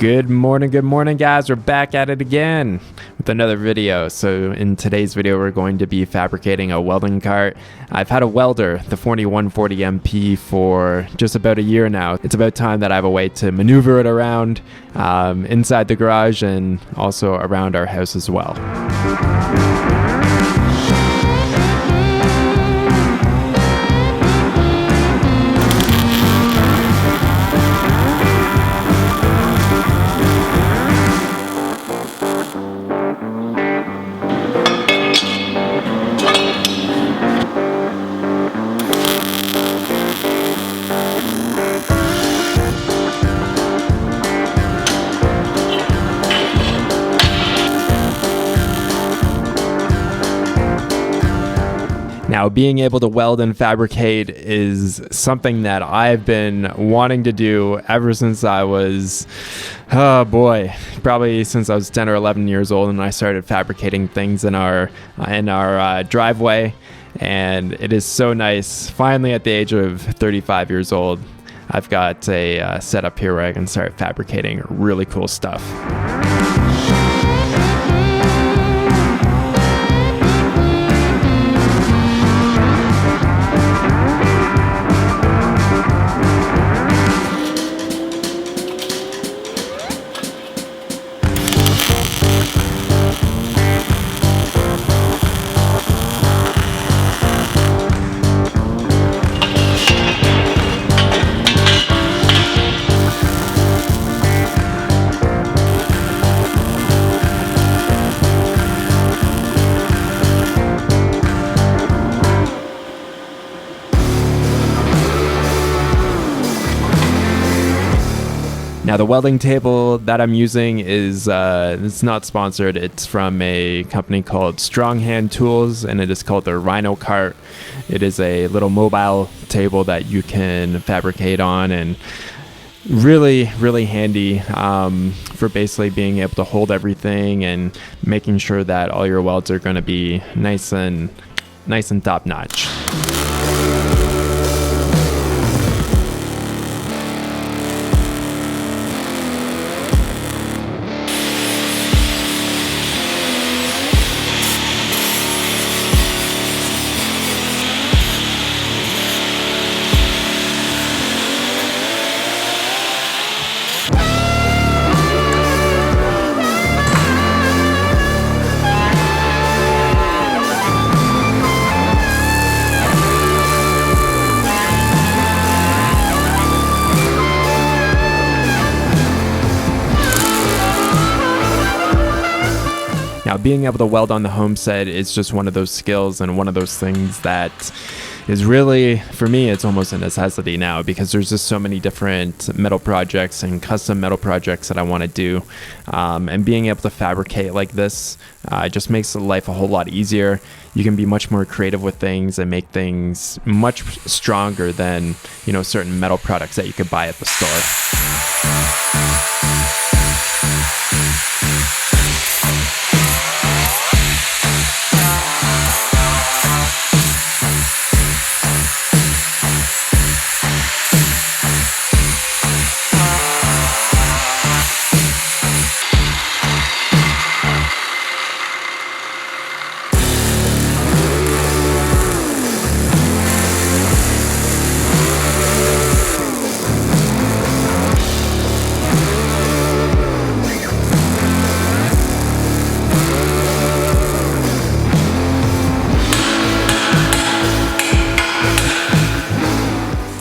Good morning guys. We're back at it again with another video. So in today's video we're going to be fabricating a welding cart. I've had a welder, the Forney 140 MP, for just about a year now. It's about time that I have a way to maneuver it around inside the garage and also around our house as well. Now, being able to weld and fabricate is something that I've been wanting to do ever since I was, probably since I was 10 or 11 years old, and I started fabricating things in our driveway. And it is so nice. Finally, at the age of 35 years old, I've got a setup here where I can start fabricating really cool stuff. Now, the welding table that I'm using is it's not sponsored. It's from a company called Strong Hand Tools, and it is called the Rhino Cart. It is a little mobile table that you can fabricate on, and really handy for basically being able to hold everything and making sure that all your welds are going to be nice and top notch. Now, being able to weld on the homestead is just one of those skills and one of those things that is really, for me, it's almost a necessity now, because there's just so many different metal projects and custom metal projects that I want to do. And being able to fabricate like this just makes life a whole lot easier. You can be much more creative with things and make things much stronger than, certain metal products that you could buy at the store.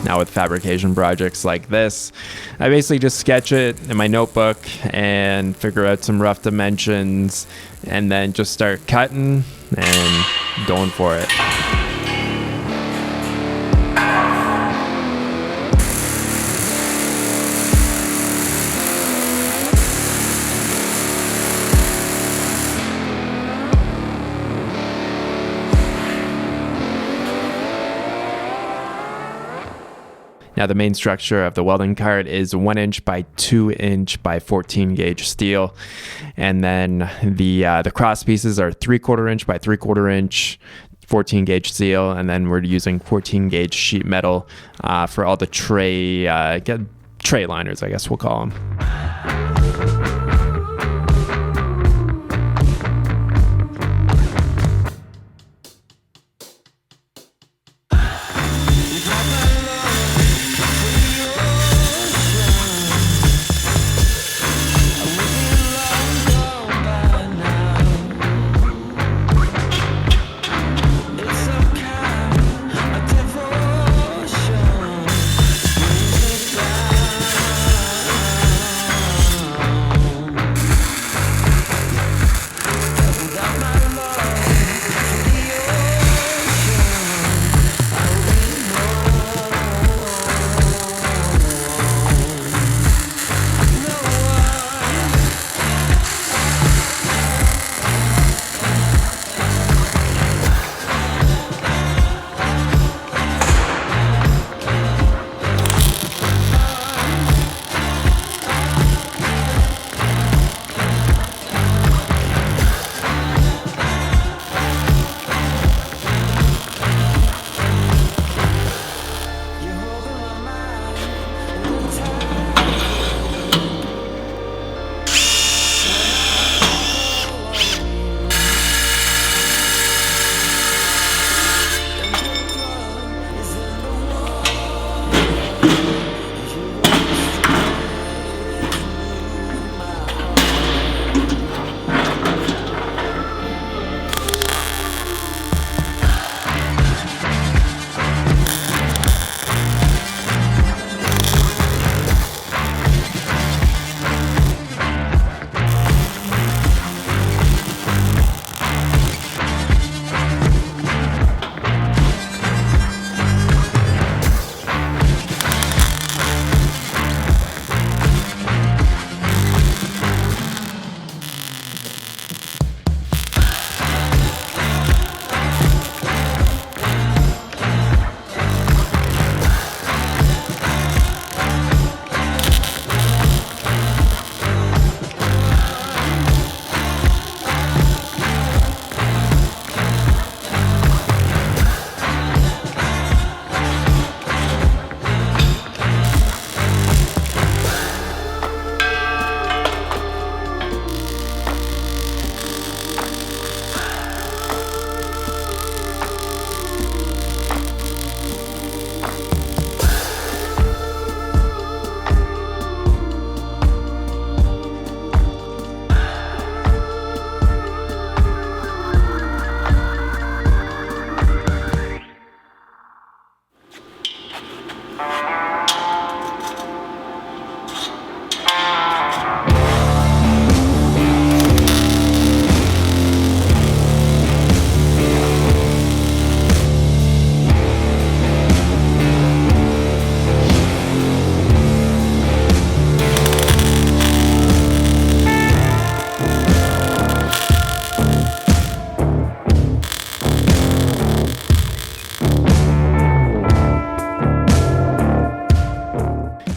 Now, with fabrication projects like this, I basically just sketch it in my notebook and figure out some rough dimensions, and then just start cutting and going for it. Now, the main structure of the welding cart is 1 inch by 2 inch by 14 gauge steel, and then the cross pieces are 3/4 inch by 3/4 inch 14 gauge steel, and then we're using 14 gauge sheet metal for all the tray liners, I guess we'll call them.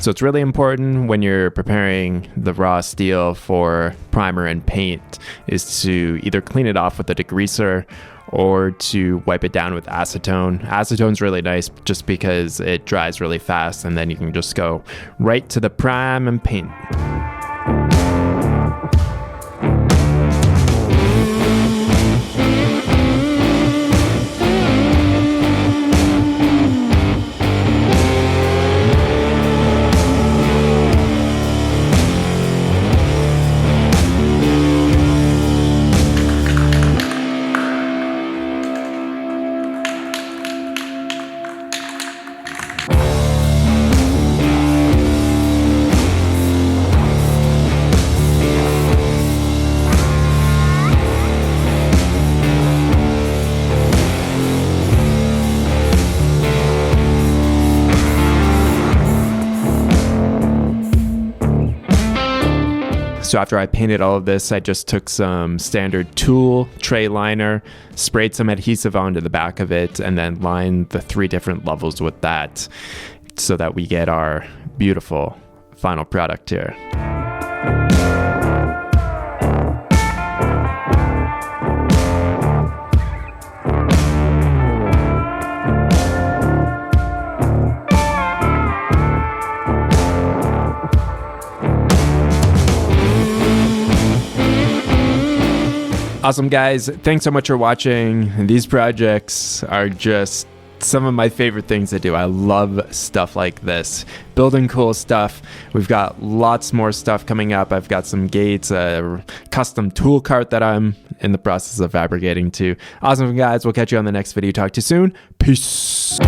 So it's really important when you're preparing the raw steel for primer and paint is to either clean it off with a degreaser or to wipe it down with acetone. Acetone's really nice just because it dries really fast, and then you can just go right to the prime and paint. So after I painted all of this, I just took some standard tool tray liner, sprayed some adhesive onto the back of it, and then lined the 3 different levels with that so that we get our beautiful final product here. Awesome, guys. Thanks so much for watching. These projects are just some of my favorite things to do. I love stuff like this, building cool stuff. We've got lots more stuff coming up. I've got some gates, a custom tool cart that I'm in the process of fabricating too. Awesome, guys. We'll catch you on the next video. Talk to you soon. Peace.